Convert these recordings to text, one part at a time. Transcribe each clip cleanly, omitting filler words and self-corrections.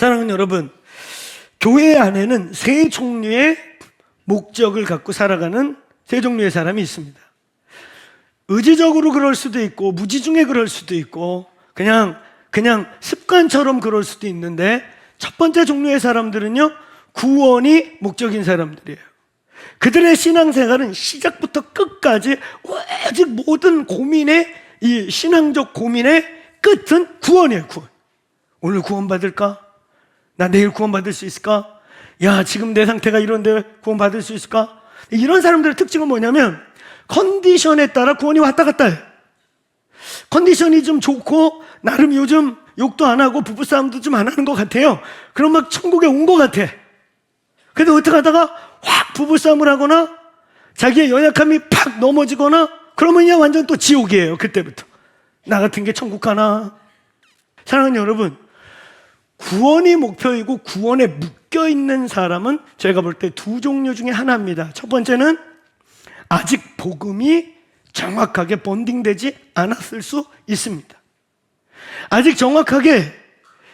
사랑하는 여러분, 교회 안에는 세 종류의 목적을 갖고 살아가는 세 종류의 사람이 있습니다. 의지적으로 그럴 수도 있고 무지중에 그럴 수도 있고 그냥 습관처럼 그럴 수도 있는데, 첫 번째 종류의 사람들은요, 구원이 목적인 사람들이에요. 그들의 신앙생활은 시작부터 끝까지 오직 모든 고민의, 이 신앙적 고민의 끝은 구원이에요. 구원. 오늘 구원받을까? 나 내일 구원받을 수 있을까? 야, 지금 내 상태가 이런데 구원받을 수 있을까? 이런 사람들의 특징은 뭐냐면 컨디션에 따라 구원이 왔다 갔다 해요. 컨디션이 좀 좋고 나름 요즘 욕도 안 하고 부부싸움도 좀 안 하는 것 같아요. 그럼 막 천국에 온 것 같아. 근데 어떻게 하다가 확 부부싸움을 하거나 자기의 연약함이 팍 넘어지거나 그러면 그냥 완전 또 지옥이에요. 그때부터 나 같은 게 천국 가나? 사랑하는 여러분, 구원이 목표이고 구원에 묶여있는 사람은 제가 볼 때 두 종류 중에 하나입니다. 첫 번째는 아직 복음이 정확하게 본딩되지 않았을 수 있습니다. 아직 정확하게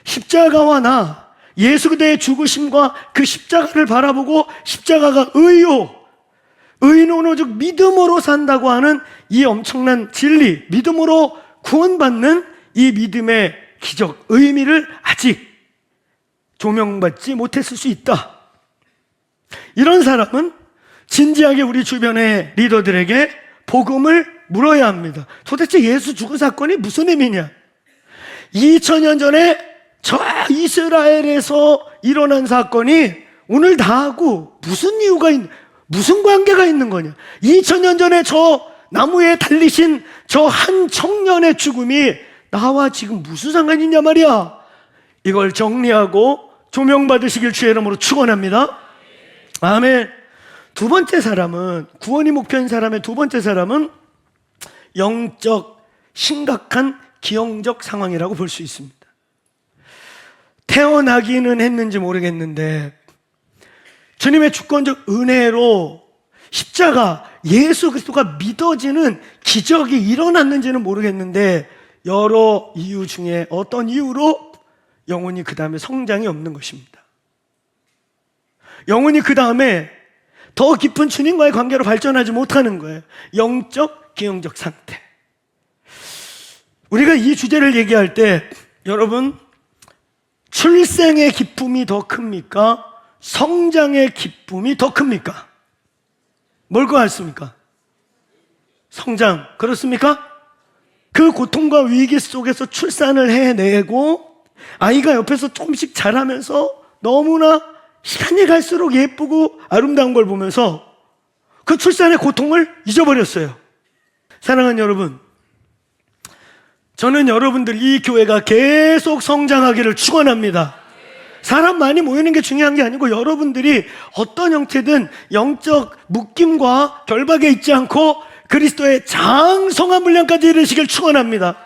십자가와 나, 예수 그대의 죽으심과 그 십자가를 바라보고 십자가가 의인은 오직 믿음으로 산다고 하는 이 엄청난 진리, 믿음으로 구원받는 이 믿음의 기적, 의미를 아직 조명받지 못했을 수 있다. 이런 사람은 진지하게 우리 주변의 리더들에게 복음을 물어야 합니다. 도대체 예수 죽은 사건이 무슨 의미냐? 2000년 전에 저 이스라엘에서 일어난 사건이 오늘 나하고 무슨 이유가 무슨 관계가 있는 거냐? 2000년 전에 저 나무에 달리신 저 한 청년의 죽음이 나와 지금 무슨 상관이 있냐 말이야. 이걸 정리하고 조명받으시길 주의 이름으로 축원합니다. 아멘. 두 번째 사람은, 구원이 목표인 사람의 두 번째 사람은 영적 심각한 기형적 상황이라고 볼 수 있습니다. 태어나기는 했는지 모르겠는데 주님의 주권적 은혜로 십자가, 예수 그리스도가 믿어지는 기적이 일어났는지는 모르겠는데 여러 이유 중에 어떤 이유로 영혼이 그 다음에 성장이 없는 것입니다. 영혼이 그 다음에 더 깊은 주님과의 관계로 발전하지 못하는 거예요. 영적, 기형적 상태. 우리가 이 주제를 얘기할 때 여러분, 출생의 기쁨이 더 큽니까? 성장의 기쁨이 더 큽니까? 뭘 것 같습니까? 성장, 그렇습니까? 그 고통과 위기 속에서 출산을 해내고 아이가 옆에서 조금씩 자라면서 너무나 시간이 갈수록 예쁘고 아름다운 걸 보면서 그 출산의 고통을 잊어버렸어요. 사랑하는 여러분, 저는 여러분들 이 교회가 계속 성장하기를 축원합니다. 사람 많이 모이는 게 중요한 게 아니고 여러분들이 어떤 형태든 영적 묶임과 결박에 있지 않고 그리스도의 장성한 분량까지 이르시길 축원합니다.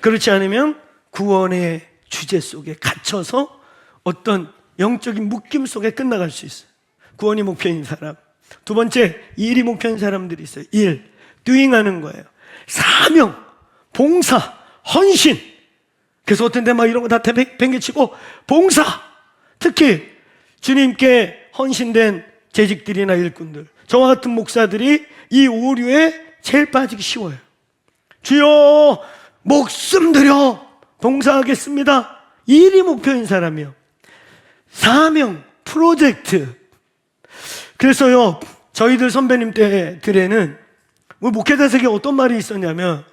그렇지 않으면 구원의 주제 속에 갇혀서 어떤 영적인 묶임 속에 끝나갈 수 있어요. 구원이 목표인 사람. 두 번째, 일이 목표인 사람들이 있어요. 일, doing하는 거예요. 사명, 봉사, 헌신. 그래서 어떤 데 막 이런 거 다 팽개치고 봉사, 특히 주님께 헌신된 재직들이나 일꾼들, 저와 같은 목사들이 이 오류에 제일 빠지기 쉬워요. 주여 목숨 들여 봉사하겠습니다. 일이 목표인 사람이요. 사명, 프로젝트. 그래서요, 저희들 선배님 때들에는 목회자석에 어떤 말이 있었냐면,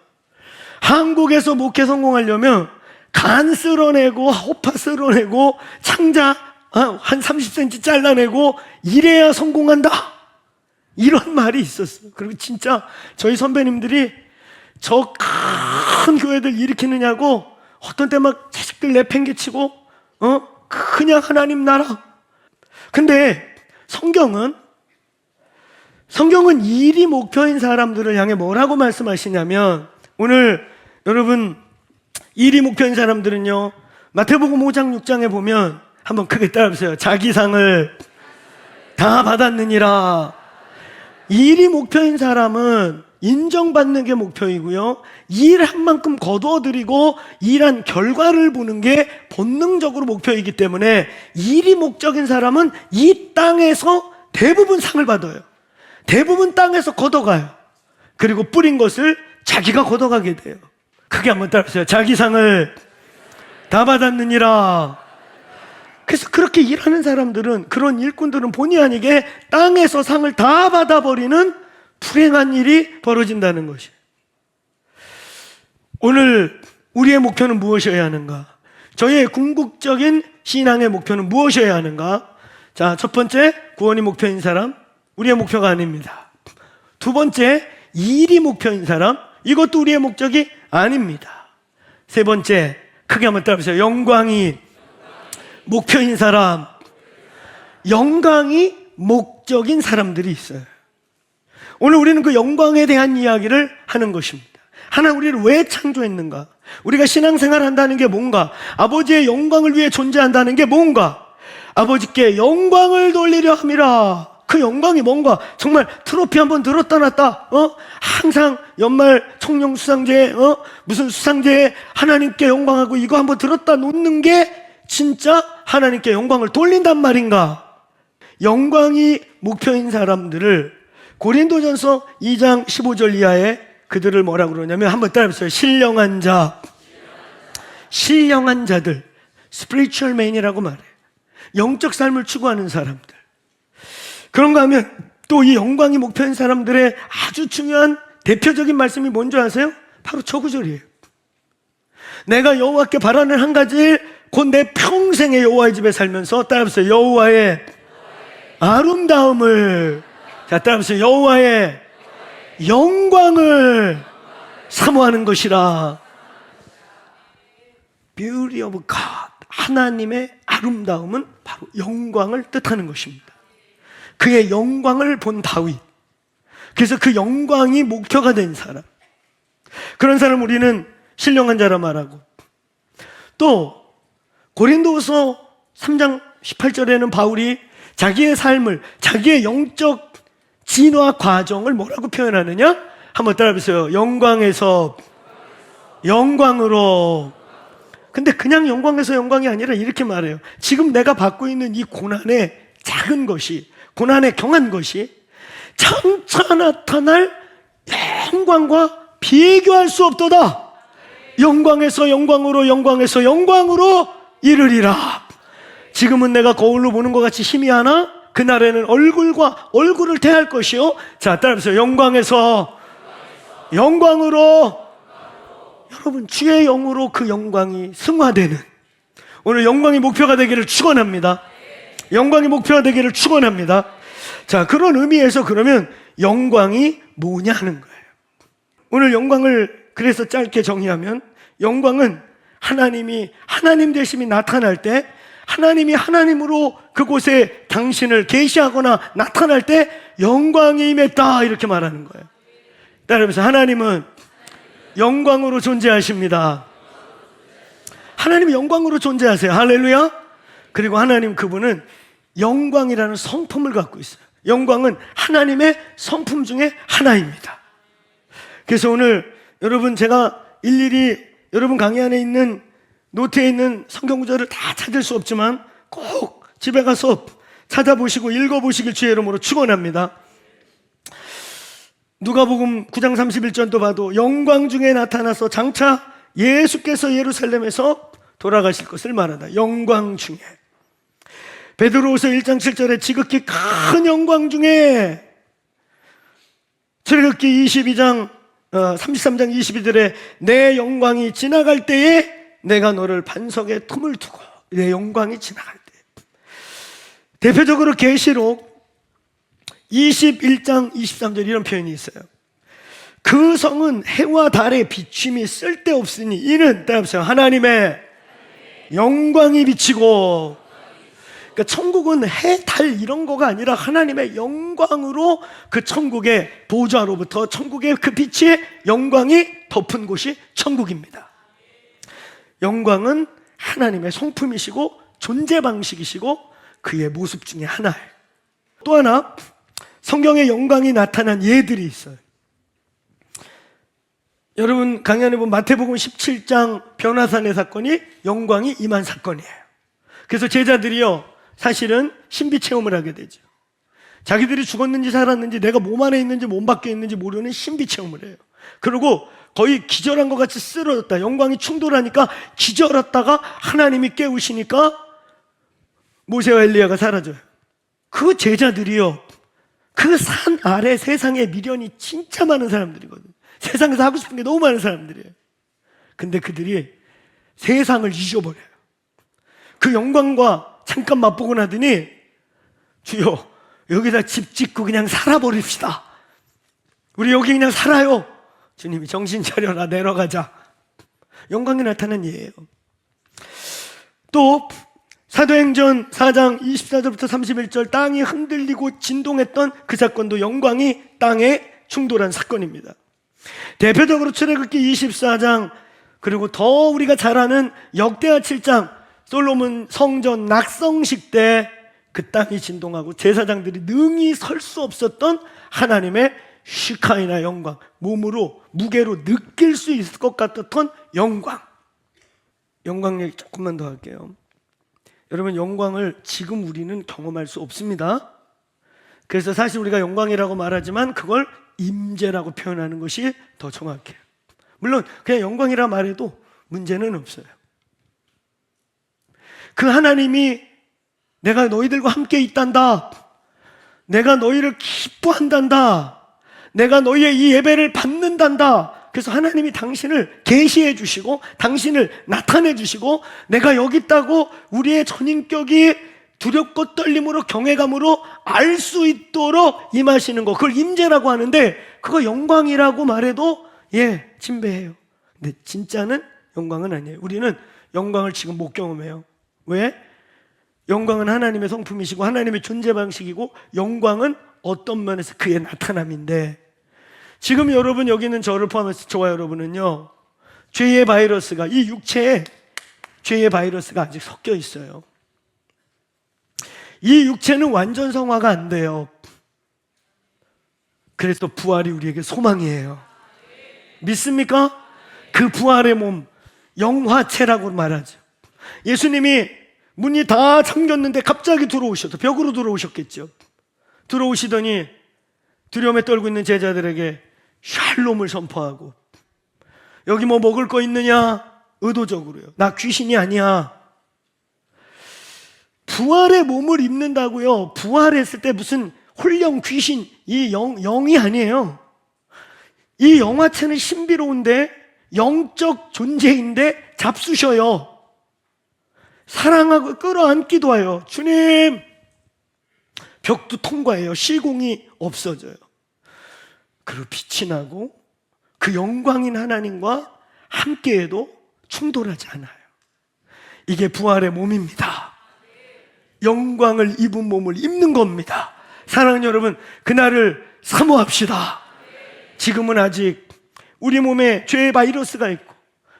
한국에서 목회 성공하려면 간 쓸어내고 호파 쓸어내고 창자 한 30cm 잘라내고 이래야 성공한다, 이런 말이 있었어요. 그리고 진짜 저희 선배님들이 저 큰 교회들 일으키느냐고 어떤 때 막 자식들 내팽개치고 그냥 하나님 나라. 근데 성경은 일이 목표인 사람들을 향해 뭐라고 말씀하시냐면, 오늘 여러분 일이 목표인 사람들은요, 마태복음 5장 6장에 보면 한번 크게 따라해보세요. 자기 상을 다 받았느니라. 일이 목표인 사람은 인정받는 게 목표이고요. 일한 만큼 거두어들이고 일한 결과를 보는 게 본능적으로 목표이기 때문에 일이 목적인 사람은 이 땅에서 대부분 상을 받아요. 대부분 땅에서 걷어가요. 그리고 뿌린 것을 자기가 걷어가게 돼요. 크게 한번 따라하세요. 자기 상을 다 받았느니라. 그래서 그렇게 일하는 사람들은, 그런 일꾼들은 본의 아니게 땅에서 상을 다 받아버리는 불행한 일이 벌어진다는 것이에요. 오늘 우리의 목표는 무엇이어야 하는가? 저희의 궁극적인 신앙의 목표는 무엇이어야 하는가? 자, 첫 번째, 구원이 목표인 사람, 우리의 목표가 아닙니다. 두 번째, 일이 목표인 사람, 이것도 우리의 목적이 아닙니다. 세 번째, 크게 한번 따라해보세요. 영광이 목표인 사람, 영광이 목적인 사람들이 있어요. 오늘 우리는 그 영광에 대한 이야기를 하는 것입니다. 하나님 우리를 왜 창조했는가? 우리가 신앙생활 한다는 게 뭔가? 아버지의 영광을 위해 존재한다는 게 뭔가? 아버지께 영광을 돌리려 함이라. 그 영광이 뭔가? 정말 트로피 한번 들었다 놨다, 항상 연말 청룡 수상제에, 무슨 수상제에 하나님께 영광하고 이거 한번 들었다 놓는 게 진짜 하나님께 영광을 돌린단 말인가? 영광이 목표인 사람들을 고린도전서 2장 15절 이하에 그들을 뭐라고 그러냐면, 한번 따라해보세요. 신령한 자, 신령한 자들, spiritual man이라고 말해요. 영적 삶을 추구하는 사람들. 그런가 하면 또 이 영광이 목표인 사람들의 아주 중요한 대표적인 말씀이 뭔지 아세요? 바로 저 구절이에요. 내가 여호와께 바라는 한 가지, 곧 내 평생의 여호와의 집에 살면서, 따라해보세요. 여호와의 아름다움을, 자, 따라해보세요. 여호와의 영광을 사모하는 것이라. Beauty of God, 하나님의 아름다움은 바로 영광을 뜻하는 것입니다. 그의 영광을 본 다윗, 그래서 그 영광이 목표가 된 사람, 그런 사람 우리는 신령한 자라 말하고, 또 고린도후서 3장 18절에는 바울이 자기의 삶을, 자기의 영적 진화 과정을 뭐라고 표현하느냐? 한번 따라해보세요. 영광에서 영광으로. 근데 그냥 영광에서 영광이 아니라 이렇게 말해요. 지금 내가 받고 있는 이 고난의 작은 것이, 고난의 경한 것이 장차 나타날 영광과 비교할 수 없도다. 영광에서 영광으로, 영광에서 영광으로 이르리라. 지금은 내가 거울로 보는 것 같이 희미하나 그날에는 얼굴과 얼굴을 대할 것이요. 자, 따라해보세요. 영광에서 영광으로. 여러분, 주의 영으로 그 영광이 승화되는, 오늘 영광이 목표가 되기를 축원합니다. 영광이 목표가 되기를 축원합니다. 자, 그런 의미에서 그러면 영광이 뭐냐 하는 거예요. 오늘 영광을 그래서 짧게 정의하면, 영광은 하나님이 하나님 되심이 나타날 때, 하나님이 하나님으로 그곳에 당신을 계시하거나 나타날 때 영광이 임했다, 이렇게 말하는 거예요. 따라해보세요. 하나님은 영광으로 존재하십니다. 하나님이 영광으로 존재하세요. 할렐루야. 그리고 하나님, 그분은 영광이라는 성품을 갖고 있어요. 영광은 하나님의 성품 중에 하나입니다. 그래서 오늘 여러분, 제가 일일이 여러분 강의 안에 있는 노트에 있는 성경 구절을 다 찾을 수 없지만 꼭 집에 가서 찾아보시고 읽어보시길 주의 이름으로 축원합니다. 누가복음 9장 31절도 봐도 영광 중에 나타나서 장차 예수께서 예루살렘에서 돌아가실 것을 말하다. 영광 중에. 베드로후서 1장 7절에 지극히 큰 영광 중에, 출애굽기 22장 33장 22절에 내 영광이 지나갈 때에 내가 너를 반석에 틈을 두고, 내 영광이 지나갈 때. 대표적으로 계시록 21장 23절 이런 표현이 있어요. 그 성은 해와 달의 비춤이 쓸데없으니 이는, 따라해보세요. 하나님의 영광이 비치고. 그러니까 천국은 해, 달 이런 거가 아니라 하나님의 영광으로 그 천국의 보좌로부터 천국의 그 빛의 영광이 덮은 곳이 천국입니다. 영광은 하나님의 성품이시고 존재 방식이시고 그의 모습 중에 하나예요. 또 하나, 성경에 영광이 나타난 예들이 있어요. 여러분 강연해 본 마태복음 17장 변화산의 사건이 영광이 임한 사건이에요. 그래서 제자들이요 사실은 신비 체험을 하게 되죠. 자기들이 죽었는지 살았는지 내가 몸 안에 있는지 몸 밖에 있는지 모르는 신비 체험을 해요. 그리고 거의 기절한 것 같이 쓰러졌다. 영광이 충돌하니까 기절했다가 하나님이 깨우시니까 모세와 엘리야가 사라져요. 그 제자들이요 그 산 아래 세상에 미련이 진짜 많은 사람들이거든요. 세상에서 하고 싶은 게 너무 많은 사람들이에요. 근데 그들이 세상을 잊어버려요. 그 영광과 잠깐 맛보고 나더니 주여 여기다 집 짓고 그냥 살아버립시다. 우리 여기 그냥 살아요. 주님이 정신 차려라 내려가자. 영광이 나타난 예예요. 또 사도행전 4장 24절부터 31절 땅이 흔들리고 진동했던 그 사건도 영광이 땅에 충돌한 사건입니다. 대표적으로 출애굽기 24장 그리고 더 우리가 잘 아는 역대하 7장 솔로몬 성전 낙성식 때 그 땅이 진동하고 제사장들이 능히 설 수 없었던 하나님의 시카이나 영광, 몸으로 무게로 느낄 수 있을 것 같았던 영광. 영광 얘기 조금만 더 할게요. 여러분 영광을 지금 우리는 경험할 수 없습니다. 그래서 사실 우리가 영광이라고 말하지만 그걸 임재라고 표현하는 것이 더 정확해요. 물론 그냥 영광이라 말해도 문제는 없어요. 그 하나님이 내가 너희들과 함께 있단다, 내가 너희를 기뻐한단다, 내가 너희의 이 예배를 받는단다. 그래서 하나님이 당신을 계시해 주시고 당신을 나타내 주시고 내가 여기 있다고 우리의 전인격이 두렵고 떨림으로 경외감으로 알 수 있도록 임하시는 거, 그걸 임재라고 하는데 그거 영광이라고 말해도 침배해요. 근데 진짜는 영광은 아니에요. 우리는 영광을 지금 못 경험해요. 왜? 영광은 하나님의 성품이시고 하나님의 존재 방식이고 영광은 어떤 면에서 그의 나타남인데, 지금 여러분 여기 있는 저를 포함해서 저와 여러분은요 죄의 바이러스가, 이 육체에 죄의 바이러스가 아직 섞여 있어요. 이 육체는 완전 성화가 안 돼요. 그래서 부활이 우리에게 소망이에요. 믿습니까? 그 부활의 몸, 영화체라고 말하죠. 예수님이 문이 다 잠겼는데 갑자기 들어오셔서 벽으로 들어오셨겠죠. 들어오시더니 두려움에 떨고 있는 제자들에게 샬롬을 선포하고, 여기 뭐 먹을 거 있느냐? 의도적으로요. 나 귀신이 아니야. 부활의 몸을 입는다고요. 부활했을 때 무슨 홀령 귀신, 이 영이 아니에요. 이 영화체는 신비로운데 영적 존재인데 잡수셔요. 사랑하고 끌어안기도 해요. 주님, 벽도 통과해요. 시공이 없어져요. 그리고 빛이 나고 그 영광인 하나님과 함께해도 충돌하지 않아요. 이게 부활의 몸입니다. 영광을 입은 몸을 입는 겁니다. 사랑하는 여러분, 그날을 사모합시다. 지금은 아직 우리 몸에 죄의 바이러스가 있고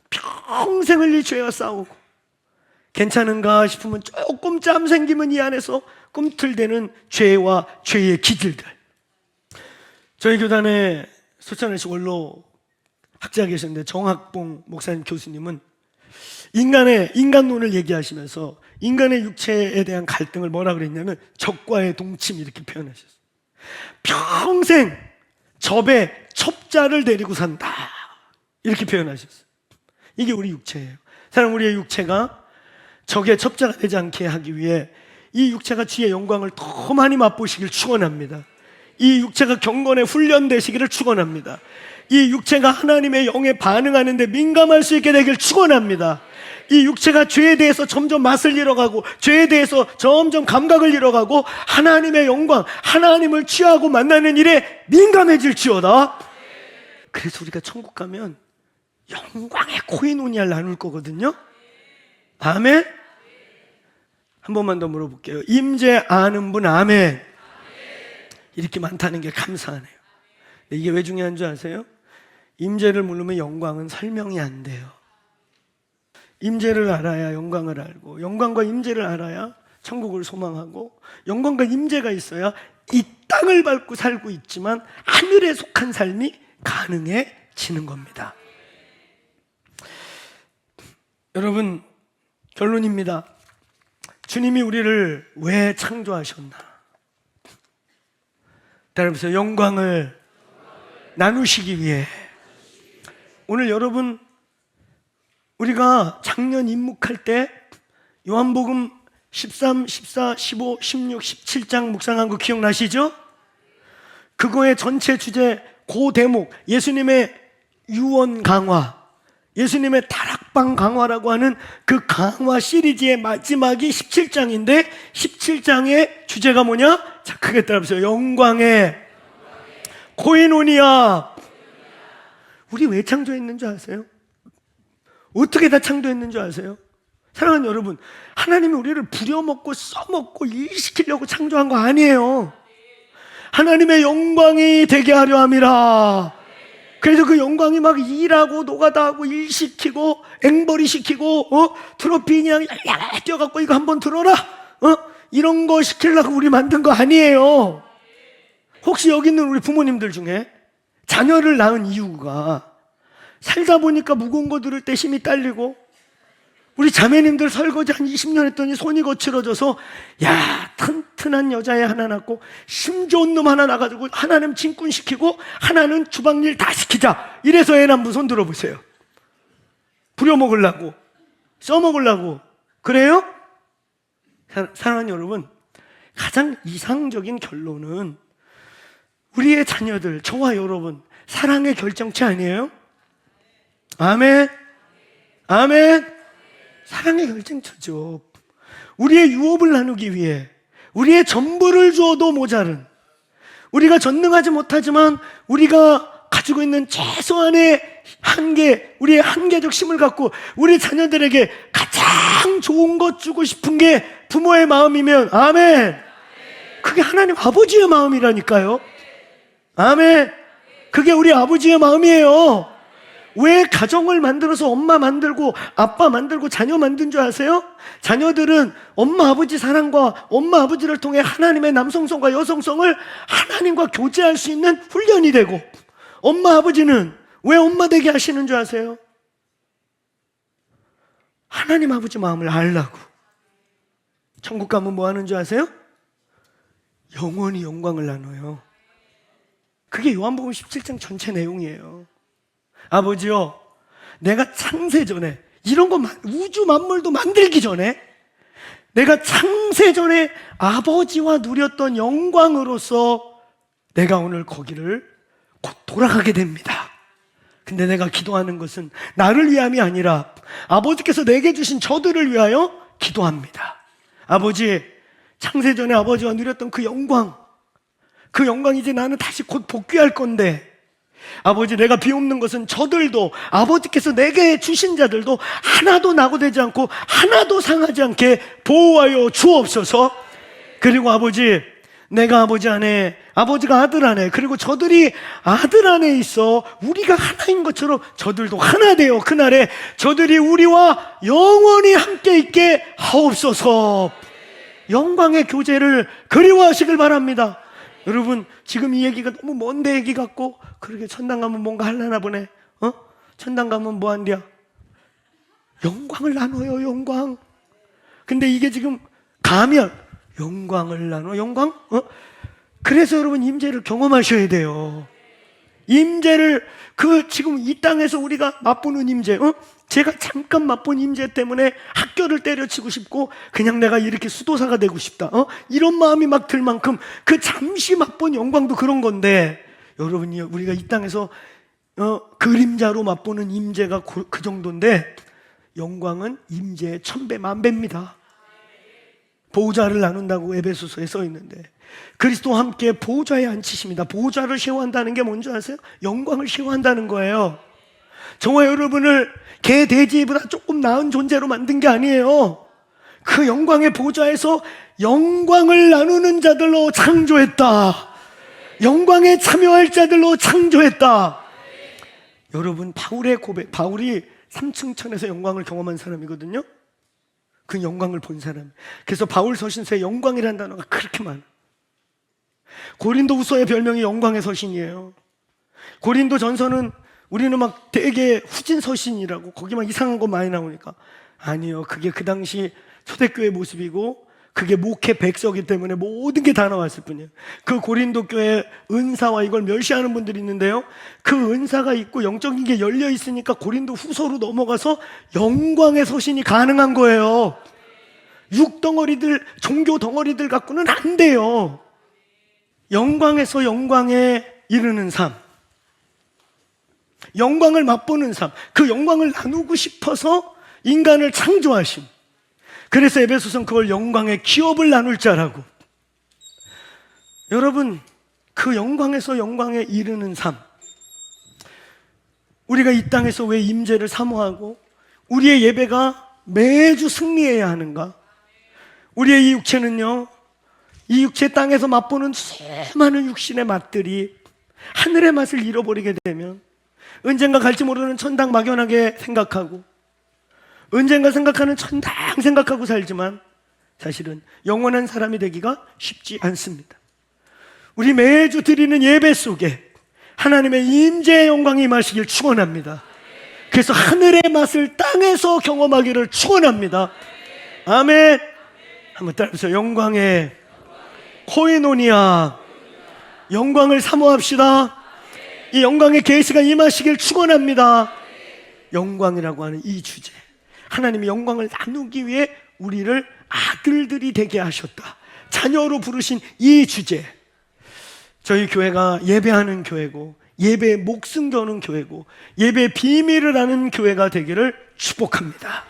평생을 이 죄와 싸우고 괜찮은가 싶으면 조금 짬 생기면 이 안에서 꿈틀대는 죄와 죄의 기질들. 저희 교단에 소찬을씨 원로 학자 계셨는데 정학봉 목사님 교수님은 인간론을 얘기하시면서 인간의 육체에 대한 갈등을 뭐라 그랬냐면 적과의 동침 이렇게 표현하셨어요. 평생 접에 첩자를 데리고 산다 이렇게 표현하셨어요. 이게 우리 육체예요. 사람, 우리의 육체가 적의 첩자가 되지 않게 하기 위해 이 육체가 주의 영광을 더 많이 맛보시길 축원합니다. 이 육체가 경건에 훈련되시기를 축원합니다. 이 육체가 하나님의 영에 반응하는 데 민감할 수 있게 되길 축원합니다. 이 육체가 죄에 대해서 점점 맛을 잃어가고 죄에 대해서 점점 감각을 잃어가고 하나님의 영광, 하나님을 취하고 만나는 일에 민감해질지어다. 그래서 우리가 천국 가면 영광의 코이노니아를 나눌 거거든요. 아멘? 한 번만 더 물어볼게요. 임재 아는 분 아멘. 이렇게 많다는 게 감사하네요. 이게 왜 중요한 줄 아세요? 임재를 모르면 영광은 설명이 안 돼요. 임재를 알아야 영광을 알고, 영광과 임재를 알아야 천국을 소망하고, 영광과 임재가 있어야 이 땅을 밟고 살고 있지만 하늘에 속한 삶이 가능해지는 겁니다. 여러분, 결론입니다. 주님이 우리를 왜 창조하셨나? 따라해보세요. 영광을 나누시기 위해. 오늘 여러분, 우리가 작년 입묵할 때 요한복음 13, 14, 15, 16, 17장 묵상한 거 기억나시죠? 그거의 전체 주제, 그 대목, 예수님의 유언 강화, 예수님의 다락방 강화라고 하는 그 강화 시리즈의 마지막이 17장인데 17장의 주제가 뭐냐? 자, 크게 따라해보세요. 영광의 코이노니아. 우리 왜 창조했는 줄 아세요? 어떻게 다 창조했는 줄 아세요? 사랑하는 여러분, 하나님이 우리를 부려먹고 써먹고 일시키려고 창조한 거 아니에요. 하나님의 영광이 되게 하려 함이라. 그래서 그 영광이 막 일하고 노가다 하고 일시키고 앵벌이 시키고 트로피 그냥 뛰어갖고 이거 한번 들어라 이런 거 시키려고 우리 만든 거 아니에요. 혹시 여기 있는 우리 부모님들 중에 자녀를 낳은 이유가 살다 보니까 무거운 거 들을 때 힘이 딸리고, 우리 자매님들 설거지 한 20년 했더니 손이 거칠어져서 야, 튼튼한 여자애 하나 낳고 힘 좋은 놈 하나 낳아가지고 하나는 진군시키고 하나는 주방일 다 시키자, 이래서 애 낳은 분 손 들어보세요. 부려먹으려고, 써먹으려고. 그래요? 사랑하는 여러분, 가장 이상적인 결론은 우리의 자녀들, 저와 여러분 사랑의 결정체 아니에요? 아멘. 아멘. 사랑의 결정체죠. 우리의 유업을 나누기 위해 우리의 전부를 주어도 모자른, 우리가 전능하지 못하지만 우리가 가지고 있는 최소한의 한계, 우리의 한계적 힘을 갖고 우리 자녀들에게 가장 좋은 것 주고 싶은 게 부모의 마음이면 아멘. 그게 하나님 아버지의 마음이라니까요. 아멘. 그게 우리 아버지의 마음이에요. 왜 가정을 만들어서 엄마 만들고 아빠 만들고 자녀 만든 줄 아세요? 자녀들은 엄마 아버지 사랑과 엄마 아버지를 통해 하나님의 남성성과 여성성을 하나님과 교제할 수 있는 훈련이 되고, 엄마 아버지는 왜 엄마 되게 하시는 줄 아세요? 하나님 아버지 마음을 알라고. 천국 가면 뭐 하는 줄 아세요? 영원히 영광을 나눠요. 그게 요한복음 17장 전체 내용이에요. 아버지요, 내가 창세 전에 이런 거, 우주 만물도 만들기 전에 내가 창세 전에 아버지와 누렸던 영광으로서 내가 오늘 거기를 곧 돌아가게 됩니다. 근데 내가 기도하는 것은 나를 위함이 아니라 아버지께서 내게 주신 저들을 위하여 기도합니다. 아버지, 창세 전에 아버지와 누렸던 그 영광, 그 영광 이제 나는 다시 곧 복귀할 건데, 아버지, 내가 비옵는 것은 저들도, 아버지께서 내게 주신 자들도 하나도 낙오되지 않고 하나도 상하지 않게 보호하여 주옵소서. 그리고 아버지, 내가 아버지 안에, 아버지가 아들 안에, 그리고 저들이 아들 안에 있어 우리가 하나인 것처럼 저들도 하나 되어 그날에 저들이 우리와 영원히 함께 있게 하옵소서. 영광의 교제를 그리워하시길 바랍니다. 여러분, 지금 이 얘기가 너무 먼데 얘기 같고, 그러게 천당 가면 뭔가 하려나 보네. 천당 가면 뭐 한대야? 영광을 나눠요, 영광. 근데 이게 지금 가면 영광을 나눠, 영광? 그래서 여러분 임재를 경험하셔야 돼요. 임재를, 지금 이 땅에서 우리가 맛보는 임재, 제가 잠깐 맛본 임재 때문에 학교를 때려치고 싶고 그냥 내가 이렇게 수도사가 되고 싶다, 이런 마음이 막 들 만큼 그 잠시 맛본 영광도 그런 건데, 여러분이 우리가 이 땅에서 그림자로 맛보는 임재가 그 정도인데, 영광은 임재의 1000배 만배입니다. 보호자를 나눈다고 에베소서에 써 있는데, 그리스도와 함께 보호자에 앉히십니다. 보호자를 쉐어한다는 게 뭔지 아세요? 영광을 쉐어한다는 거예요. 저와 여러분을 개, 돼지보다 조금 나은 존재로 만든 게 아니에요. 그 영광의 보좌에서 영광을 나누는 자들로 창조했다. 영광에 참여할 자들로 창조했다. 여러분, 바울의 고백, 바울이 3층 천에서 영광을 경험한 사람이거든요. 그 영광을 본 사람. 그래서 바울 서신서에 영광이라는 단어가 그렇게 많아. 고린도후서의 별명이 영광의 서신이에요. 고린도 전서는 우리는 막 되게 후진서신이라고 거기 막 이상한 거 많이 나오니까 아니요, 그게 그 당시 초대교회 모습이고 그게 목회 백서기 때문에 모든 게 다 나왔을 뿐이에요. 그 고린도 교회 은사와 이걸 멸시하는 분들이 있는데요, 그 은사가 있고 영적인 게 열려 있으니까 고린도 후서로 넘어가서 영광의 서신이 가능한 거예요. 육덩어리들, 종교 덩어리들 갖고는 안 돼요. 영광에서 영광에 이르는 삶, 영광을 맛보는 삶, 그 영광을 나누고 싶어서 인간을 창조하심. 그래서 에베소서는 그걸 영광의 기업을 나눌 자라고. 여러분, 그 영광에서 영광에 이르는 삶, 우리가 이 땅에서 왜 임재를 사모하고 우리의 예배가 매주 승리해야 하는가? 우리의 이 육체는요, 이 육체 땅에서 맛보는 수많은 육신의 맛들이 하늘의 맛을 잃어버리게 되면 언젠가 갈지 모르는 천당 막연하게 생각하고 언젠가 생각하는 천당 생각하고 살지만 사실은 영원한 사람이 되기가 쉽지 않습니다. 우리 매주 드리는 예배 속에 하나님의 임재의 영광이 임하시길 축원합니다. 그래서 하늘의 맛을 땅에서 경험하기를 축원합니다. 아멘. 한번 따라해보세요. 영광의 코이노니아, 영광을 사모합시다. 이 영광의 계시가 임하시길 축원합니다. 영광이라고 하는 이 주제, 하나님이 영광을 나누기 위해 우리를 아들들이 되게 하셨다, 자녀로 부르신 이 주제, 저희 교회가 예배하는 교회고 예배에 목숨 거는 교회고 예배의 비밀을 아는 교회가 되기를 축복합니다.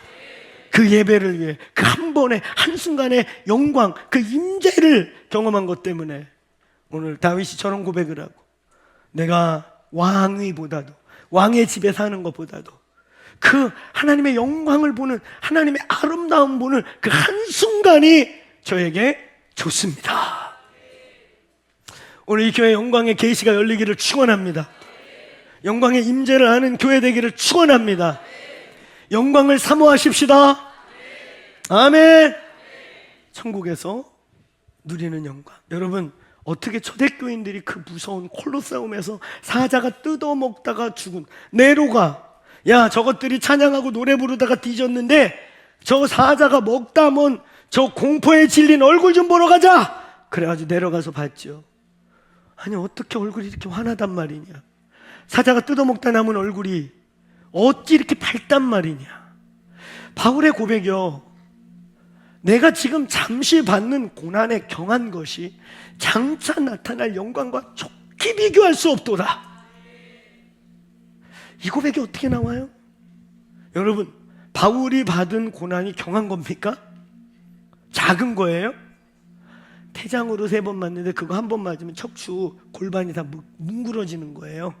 그 예배를 위해 그 한 번의 한순간의 영광, 그 임재를 경험한 것 때문에 오늘 다윗이 저런 고백을 하고, 내가 왕위보다도, 왕의 집에 사는 것보다도 그 하나님의 영광을 보는, 하나님의 아름다움 보는 그 한순간이 저에게 좋습니다. 오늘 이 교회 영광의 계시가 열리기를 축원합니다. 영광의 임재를 아는 교회 되기를 축원합니다. 영광을 사모하십시다. 아멘. 천국에서 누리는 영광. 여러분, 어떻게 초대교인들이 그 무서운 콜로세움에서 사자가 뜯어먹다가 죽은 네로가, 야, 저것들이 찬양하고 노래 부르다가 뒤졌는데 저 사자가 먹다 먼 저 공포에 질린 얼굴 좀 보러 가자. 그래가지고 내려가서 봤죠. 아니, 어떻게 얼굴이 이렇게 환하단 말이냐, 사자가 뜯어먹다 남은 얼굴이 어찌 이렇게 밝단 말이냐. 바울의 고백이요, 내가 지금 잠시 받는 고난에 경한 것이 장차 나타날 영광과 좋게 비교할 수 없도다. 이 고백이 어떻게 나와요? 여러분, 바울이 받은 고난이 경한 겁니까? 작은 거예요? 태장으로 3번 맞는데 그거 한 번 맞으면 척추 골반이 다 뭉그러지는 거예요.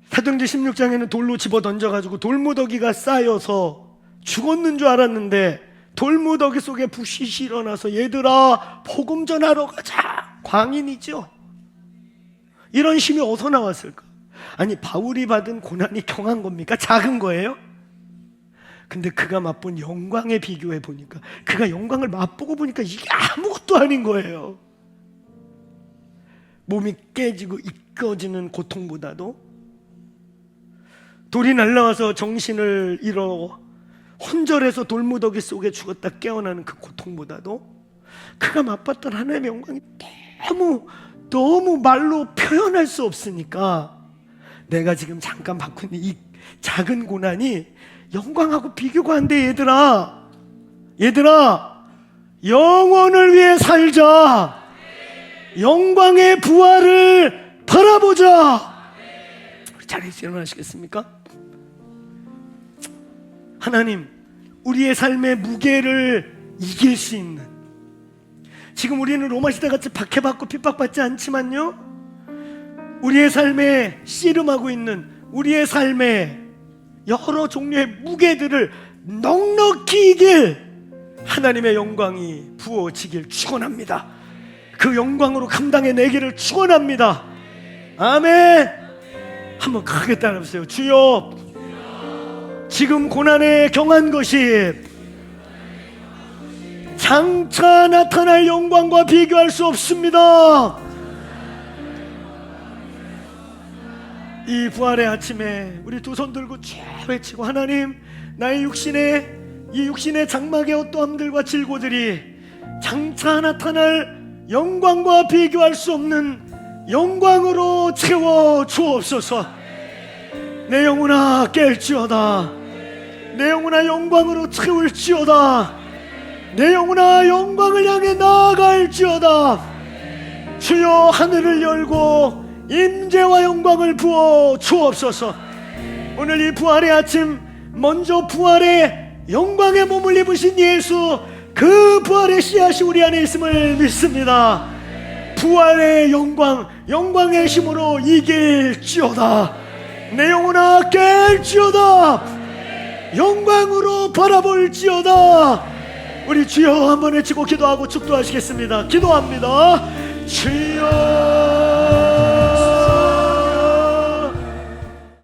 사도행전 16장에는 돌로 집어 던져가지고 돌무더기가 쌓여서 죽었는 줄 알았는데 돌무더기 속에 불빛이 일어나서 얘들아 복음 전하러 가자. 광인이죠. 이런 심이 어디서 나왔을까? 아니, 바울이 받은 고난이 경한 겁니까? 작은 거예요? 근데 그가 맛본 영광에 비교해 보니까, 그가 영광을 맛보고 보니까 이게 아무것도 아닌 거예요. 몸이 깨지고 이꺼지는 고통보다도, 돌이 날라와서 정신을 잃어 혼절해서 돌무더기 속에 죽었다 깨어나는 그 고통보다도 그가 맛봤던 하나님의 영광이 너무 말로 표현할 수 없으니까, 내가 지금 잠깐 받고 있는 이 작은 고난이 영광하고 비교가 안 돼. 얘들아 영혼을 위해 살자. 영광의 부활을 바라보자. 우리 자리에서 일어나시겠습니까? 하나님, 우리의 삶의 무게를 이길 수 있는, 지금 우리는 로마 시대같이 박해받고 핍박받지 않지만요, 우리의 삶에 씨름하고 있는 우리의 삶에 여러 종류의 무게들을 넉넉히 이길 하나님의 영광이 부어지길 축원합니다. 그 영광으로 감당해내기를 축원합니다. 아멘. 한번 크게 따라해보세요. 주여, 지금 고난에 경한 것이 장차 나타날 영광과 비교할 수 없습니다. 이 부활의 아침에 우리 두 손 들고 쫙 외치고, 하나님, 나의 이 육신의 장막의 어떠함들과 질고들이 장차 나타날 영광과 비교할 수 없는 영광으로 채워 주옵소서. 내 영혼아 깰지어다. 내 영혼아 영광으로 채울지어다. 내 영혼아 영광을 향해 나아갈지어다. 주여, 하늘을 열고 임재와 영광을 부어 주옵소서. 오늘 이 부활의 아침, 먼저 부활의 영광의 몸을 입으신 예수, 그 부활의 씨앗이 우리 안에 있음을 믿습니다. 부활의 영광, 영광의 힘으로 이길지어다. 내 영혼아 깰지어다. 영광으로 바라볼지어다. 우리 주여 한번 외치고 기도하고 축도하시겠습니다. 기도합니다. 주여